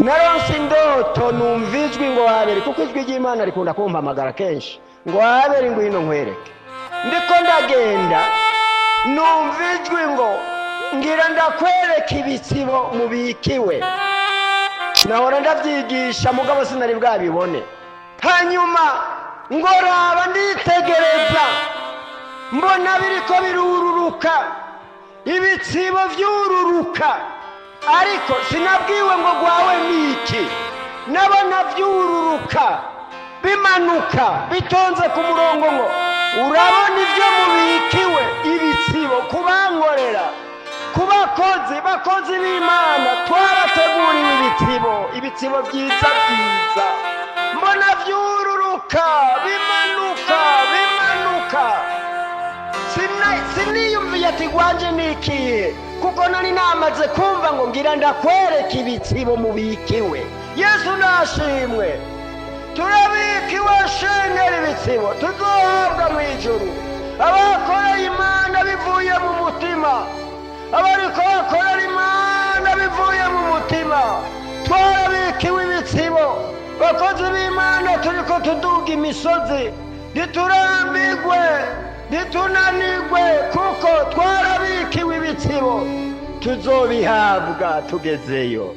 naronse indoto numva ijwi ngo Abeli, kuko ijwi ry'Imana rikunda kumpamagara kenshi ngo Abeli ngwino nkwereke. Ndiko ndagenda numva ijwi ngo ngira ndakwereka ibitsibo mubikiwe. Nahora ndavyigisha mugabo sinari bwabibone. Hanyuma ngo raba nditegereza mbona biriko birururuka, ibitsibo vyururuka, ariko sinabwiwe ngo gwawe niki. Nabona vyururuka bimanuka bitonze ku murongo ngo urabona ivyo mubikiwe ibitsibo kubankorera, bakozi b'Imana twarateguriwe ibitsibo byiza byiza. Mbona vyururuka bimanuka. Siniyumviye ati gwanje nikiye, kuko nari namaze kumva ngo ngira ndakwereka ibitsibo mubikiwe. Yesu nashimwe. Turabikiwe shengera ibitsibo tuzohabwa mw'ijuru. Abakoreye Imana bivuye mu mutima, abariko bakorera Imana bivuye mu mutima, twarabikiwe ibitsibo. Bakozi b'Imana turiko tuduga imisozi, ntiturambirwe ntitunanirwe, kuko twarabikiwe ibitsibo tuzobihabwa tugezeyo.